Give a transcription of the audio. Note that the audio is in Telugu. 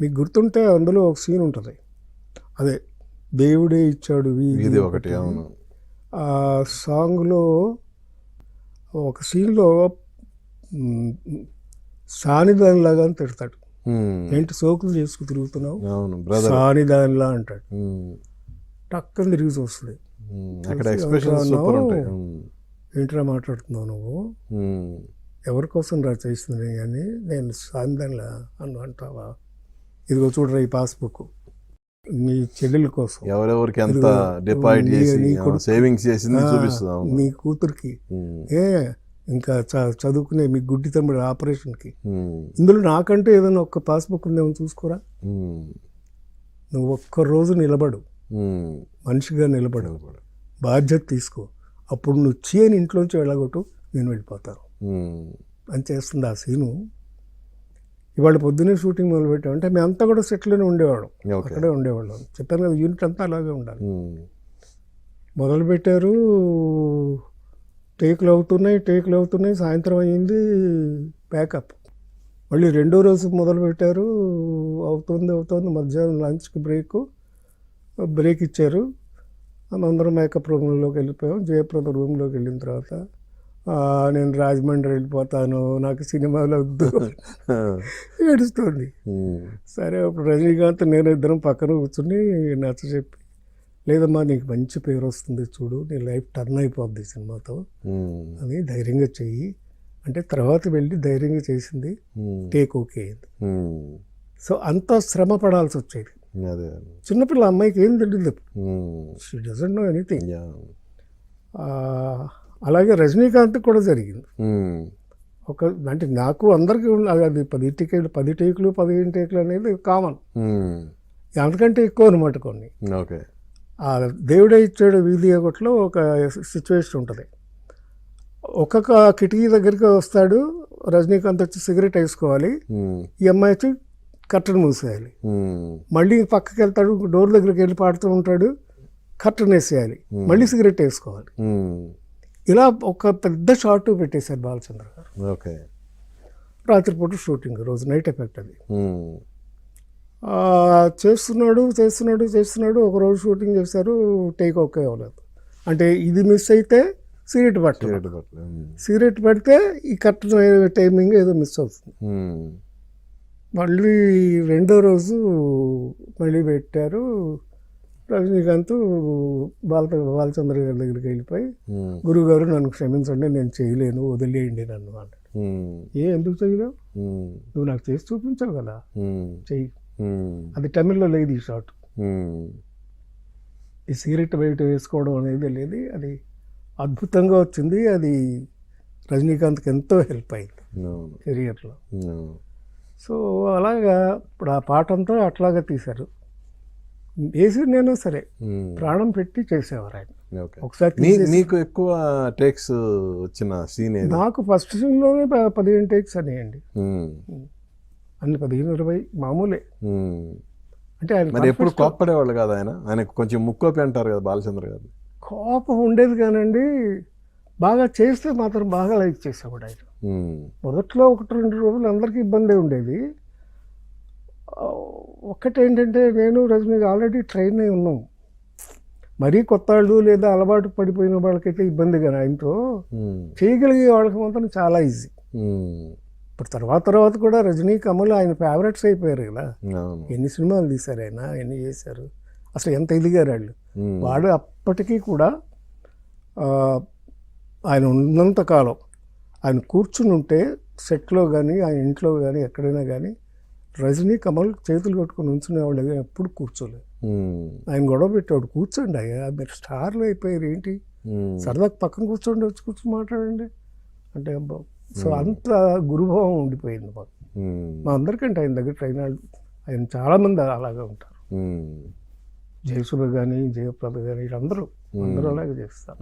మీకు గుర్తుంటే అందులో ఒక సీన్ ఉంటుంది, అదే దేవుడే ఇచ్చాడు ఇది ఒకటి. అవును. ఆ సాంగ్లో ఒక సీన్లో సానిదానిలాగా అని తిడతాడు. ఏంటి సోకులు చేసుకు తిరుగుతున్నావు, సానిదానిలా అంటాడు. టక్కని తిరిగి చూస్తుంది, ఏంట్రా మాట్లాడుతున్నావు నువ్వు, ఎవరి కోసం రా చేస్తుంది అని, నేను సానిదానిలా అన్ను అంటావా, ఇదిగో చూడరా ఈ పాస్బుక్ నీ చెల్లెల కోసం, ఎవరెవరికి ఎంత డిపాజిట్ చేసి సేవింగ్స్ చేసింది చూపిస్తుంది, నీ కూతురికి ఇంకా చదువుకునే మీ గుడ్డి తమ్ముడు ఆపరేషన్కి, ఇందులో నాకంటే ఏదైనా ఒక్క పాస్బుక్ ఉందేమో చూసుకోరా, నువ్వు ఒక్కరోజు నిలబడు, మనిషిగా నిలబడు, బాధ్యత తీసుకో, అప్పుడు నువ్వు చేయని ఇంట్లోంచి వెళ్ళగొట్టు, నేను వెళ్ళిపోతాను అని చేస్తుంది ఆ సీను. ఇవాళ పొద్దున్నే షూటింగ్ మొదలుపెట్టాం అంటే మేమంతా కూడా సెట్లోనే ఉండేవాళ్ళం, అక్కడే ఉండేవాళ్ళం. చెప్పాను కదా యూనిట్ అంతా అలాగే ఉండాలి. మొదలుపెట్టారు, టేకులు అవుతున్నాయి, సాయంత్రం అయ్యింది, ప్యాకప్. మళ్ళీ రెండో రోజు మొదలుపెట్టారు, అవుతుంది, మధ్యాహ్నం లంచ్కి బ్రేక్ ఇచ్చారు. అందరం మేకప్ రూమ్లోకి వెళ్ళిపోయాం. జయప్రద రూమ్లోకి వెళ్ళిన తర్వాత నేను రాజమండ్రి వెళ్ళిపోతాను, నాకు సినిమాలో వద్దు ఏడుస్తుంది. సరే అప్పుడు రజనీకాంత్ నేను ఇద్దరం పక్కన కూర్చుని నచ్చ చెప్పి, లేదమ్మా నీకు మంచి పేరు వస్తుంది చూడు, నీ లైఫ్ టర్న్ అయిపోద్ది సినిమాతో అని ధైర్యంగా చెయ్యి అంటే, తర్వాత వెళ్ళి ధైర్యంగా చేసింది, టేక్ ఓకే అయింది. సో అంత శ్రమ పడాల్సి వచ్చేది. చిన్నపిల్ల అమ్మాయికి ఏం తెలియదు, షీ డజంట్ నో ఎనీథింగ్. అలాగే రజనీకాంత్ కూడా జరిగింది. అంటే నాకు అందరికీ అది 10 టేకులు 15 టేకులు అనేది కామన్, అంతకంటే ఎక్కువ అనమాట కొన్ని. ఆ దేవుడే ఇచ్చాడు వీధి ఒకటిలో ఒక సిచ్యువేషన్ ఉంటుంది. ఒక్కొక్క కిటికీ దగ్గరికి వస్తాడు రజనీకాంత్, వచ్చి సిగరెట్ వేసుకోవాలి, ఈ అమ్మాయి వచ్చి కర్టన్ మూసేయాలి, మళ్ళీ పక్కకి వెళ్తాడు, డోర్ దగ్గరికి వెళ్ళి పాడుతూ ఉంటాడు, కర్టన్ వేసేయాలి, మళ్ళీ సిగరెట్ వేసుకోవాలి. ఇలా ఒక పెద్ద షార్ట్ పెట్టేశారు బాలచంద్ర గారు. రాత్రిపూట షూటింగ్, రోజు నైట్ ఎఫెక్ట్ అది. చేస్తున్నాడు. ఒకరోజు షూటింగ్ చేశారు, టేక్ ఓకే అవ్వలేదు. అంటే ఇది మిస్ అయితే సిగరెట్ పెడితే ఈ కరెక్ట్ టైమింగ్ ఏదో మిస్ అవుతుంది. మళ్ళీ రెండో రోజు మళ్ళీ పెట్టారు. రజనీకాంత్ బాలచంద్ర గారి దగ్గరికి వెళ్ళిపోయి, గురువుగారు నన్ను క్షమించండి, నేను చేయలేను, వదిలేయండి నన్ను అన్నాడు. ఎందుకు చేయలేవు, నువ్వు నాకు చేసి చూపించావు కదా, చెయ్యి. అది తమిళ్లో లేదు ఈ షాట్. ఈ సిగరెట్ బయట వేసుకోవడం అనేది లేదు, అది అద్భుతంగా వచ్చింది. అది రజనీకాంత్కి ఎంతో హెల్ప్ అయింది కెరియర్లో. సో అలాగా ఇప్పుడు ఆ పాట అంతా అట్లాగా తీశారు. వేసి నేను సరే ప్రాణం పెట్టి చేసేవారు ఆయన. ఒకసారి నీకు ఎక్కువ టేక్స్ వచ్చిన సీన్? నాకు ఫస్ట్ సీన్లోనే 15 టేక్స్ అనేయండి, అన్ని 15-20 మామూలే. అంటే ఆయన ఎప్పుడు కోప్పడేవాళ్ళు కాదు ఆయనకు కొంచెం ముక్కోపి అంటారు కదా బాలచంద్ర గారు. కోపం ఉండేది కానండి, బాగా చేస్తే మాత్రం బాగా లైక్ చేసేవాడు ఆయన. మొదట్లో 1-2 రోజులు అందరికీ ఇబ్బంది ఉండేది. ఒక్కటేంటంటే నేను రజనీ ఆల్రెడీ ట్రైన్ అయి ఉన్నాం, మరీ కొత్త వాళ్ళు లేదా అలవాటు పడిపోయిన వాళ్ళకైతే ఇబ్బంది కానీ ఆయనతో చేయగలిగే వాళ్ళకి మాత్రం చాలా ఈజీ. ఇప్పుడు తర్వాత కూడా రజనీ కమల్ ఆయన ఫేవరెట్స్ అయిపోయారు కదా. ఎన్ని సినిమాలు తీశారు ఆయన, ఎన్ని చేశారు, అసలు ఎంత ఎదిగారు వాళ్ళు. వాడు అప్పటికీ కూడా ఆయన ఉన్నంతకాలం ఆయన కూర్చుని ఉంటే సెట్లో కానీ ఆయన ఇంట్లో కానీ ఎక్కడైనా కానీ రజనీ కమల్ చేతులు కట్టుకుని ఉంచునేవాళ్ళు, ఎప్పుడు కూర్చోలేదు. ఆయన గొడవ పెట్టేవాడు, కూర్చోండి అయ్యా మీరు స్టార్లు అయిపోయారు ఏంటి, సరదాకి పక్కన కూర్చోండి, వచ్చి కూర్చొని మాట్లాడండి అంటే. సో అంత గురుభావం ఉండిపోయింది మాకు, మా అందరికంటే ఆయన దగ్గర ట్రైన్ ఆయన చాలామంది అలాగే ఉంటారు. జయసుధ కానీ జయప్రద కానీ అందరూ అలాగే చేస్తారు.